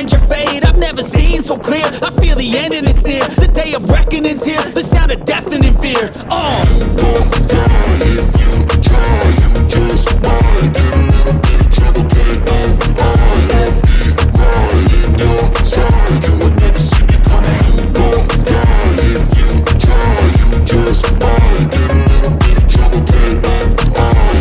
orange or fade, I've never seen so clear. I feel the end and it's near, the day of reckoning's here, the sound of deafening fear. Don't die if you try, you just might get a little bit of trouble, get on. Left me right in your side, you would never see me coming. Don't die if you try, you just might get a little bit of trouble, get on.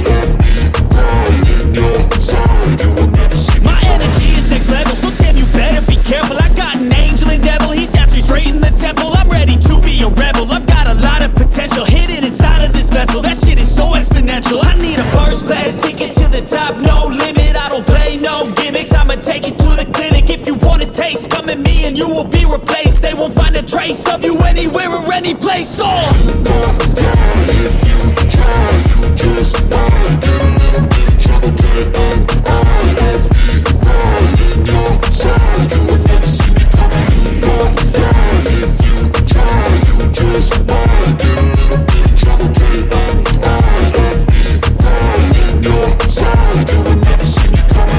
Left me right in your side, you would never see me coming. My energy is next level, so damn you better be careful. I got an angel and devil, he snaps me straight in the temple. I'm ready to be a rebel, I've got a lot of potential hidden inside of this vessel. That shit is so exponential. I need a first class ticket to the top, no limit. I don't play no gimmicks, I'ma take you to the clinic. If you want a taste, come at me and you will be replaced. They won't find a trace of you anywhere or any place. Don't die if you try, you just might get a little bit of trouble, get on. Left me right in your side, you would never see me coming. Don't die if you try, you just might get a little bit of trouble, get on. Left me right in your side, you would never see me coming.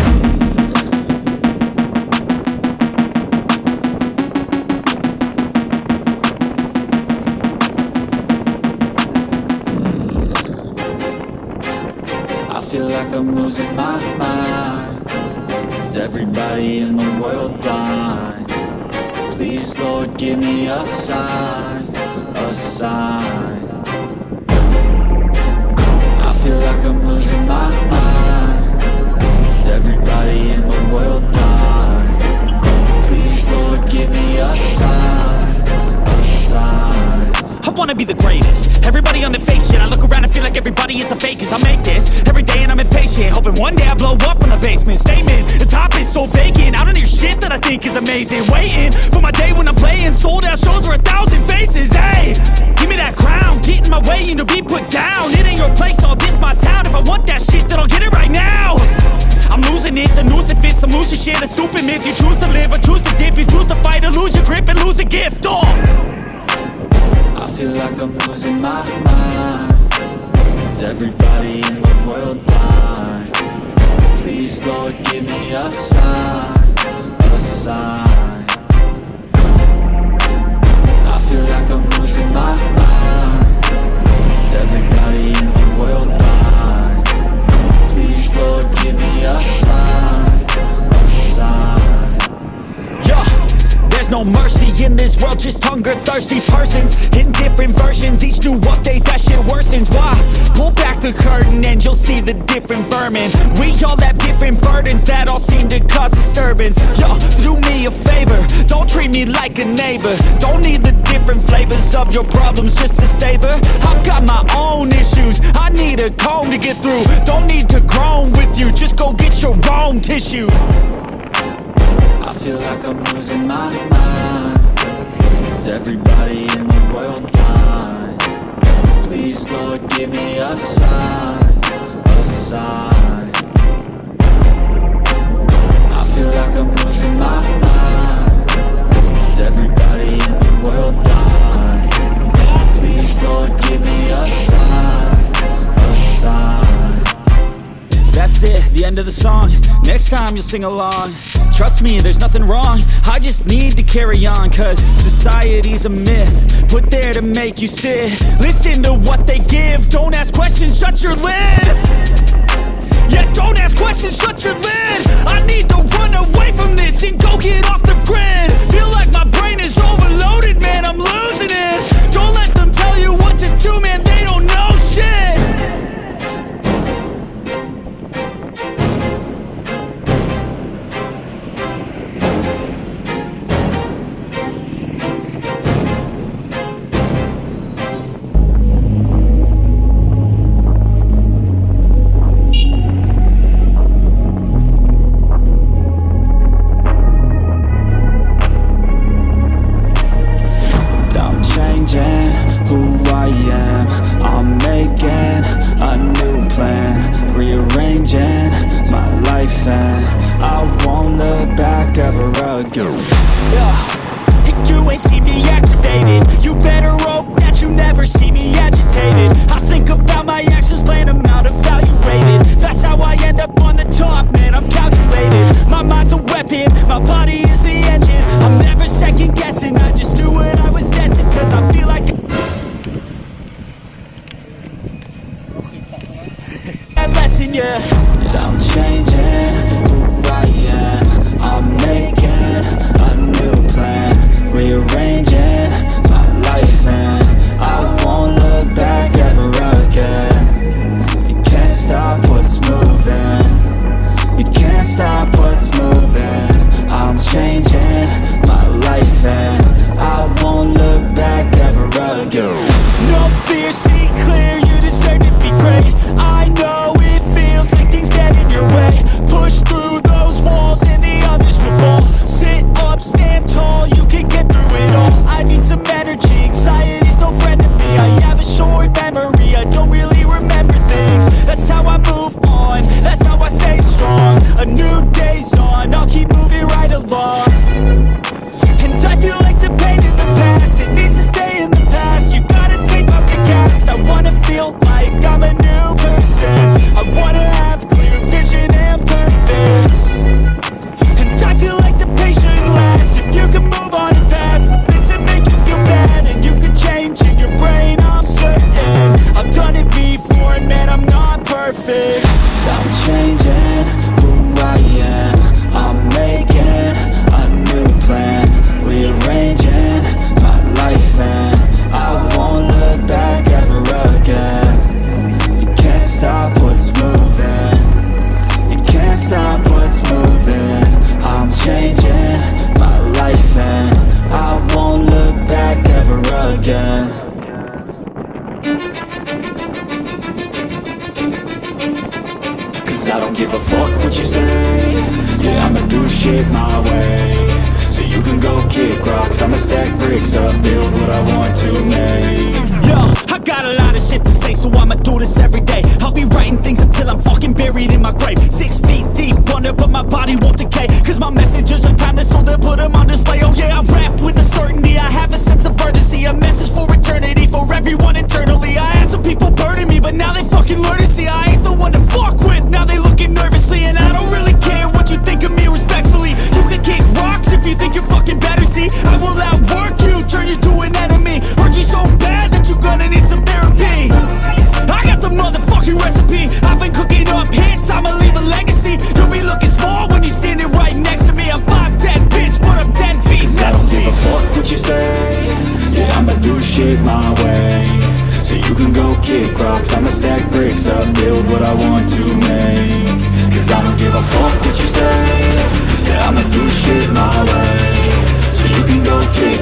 I feel like I'm losing my mind. Is everybody in the world blind? Please, Lord, give me a sign, a sign. I feel like I'm losing my mind. Is everybody in the world blind? Please, Lord, give me a sign, a sign. I wanna be the greatest. Everybody on the fake shit. I look around and feel like everybody is the fakest. I make this every day and I'm impatient, hoping one day I blow up from the basement. Statement, the top is so vacant. I don't hear shit that I think is amazing. Waiting for my day when I'm playing sold out shows for 1,000 faces. Hey, give me that crown, get in my way and to be put down. It ain't your place, no, this my town. If I want that shit, then I'll get it right now. I'm losing it, the noose it fits. I'm losing shit, a stupid myth. You choose to live or choose to dip. You choose to fight or lose your grip and lose a gift. I feel like I'm losing my mind. Is everybody in the world blind? Please, Lord, give me a sign, a sign. I feel like I'm losing my mind. Is everybody in the world blind? Please, Lord, give me a sign, a sign. Yeah. There's no mercy in this world, just hunger-thirsty persons in different versions, each new update, that shit worsens. Why? Pull back the curtain and you'll see the different vermin. We all have different burdens that all seem to cause disturbance. Yo, so do me a favor, don't treat me like a neighbor. Don't need the different flavors of your problems just to savor. I've got my own issues, I need a comb to get through. Don't need to groan with you, just go get your own tissue. I feel like I'm losing my mind. Is everybody in the world blind? Please, Lord, give me a sign, a sign. I feel like I'm losing my mind. Is everybody in the world blind? Please, Lord, give me a sign, a sign. That's it, the end of the song. Next time you'll sing along. Trust me, there's nothing wrong, I just need to carry on. Cause society's a myth, put there to make you sit. Listen to what they give, don't ask questions, shut your lid. Yeah, don't ask questions, shut your lid. I need to run away from this and go get off the grid. Feel like my brain is overloaded, man, I'm losing it. Don't let them tell you what to do, man, they don't know shit. My mind's a weapon, my body is shit my way, so you can go kick rocks. I'ma stack bricks up, build what I want to make. Yo, I got a lot of shit to say, so I'ma do this every day. I'll be writing things until I'm fucking buried in my grave. 6 feet deep under, but my body won't decay, cause my messages are timeless, so they'll put them on display. Oh yeah, I rap with a certainty, I have a sense of urgency, a message for eternity, for everyone internally. I had some people burning me, but now they fucking learn to see I ain't the one to fuck with. Now they looking nervously, and I don't really care what you think of me, respectfully. You can kick rocks if you think you're fucking better, see I will outwork you, turn you to an enemy. Hurt you so bad that you're gonna need some therapy. I got the motherfucking recipe, I've been cooking up hits, I'ma leave a legacy. You'll be looking small when you're standing right next to me. I'm 5'10", bitch, but I'm 10 feet next to me. I don't give a fuck what you say, yeah, I'ma do shit my way, so you can go kick rocks. I'ma stack bricks up, build what I want to make. Cause I don't give a fuck what you say, yeah, I'ma do shit my way, so you can go kick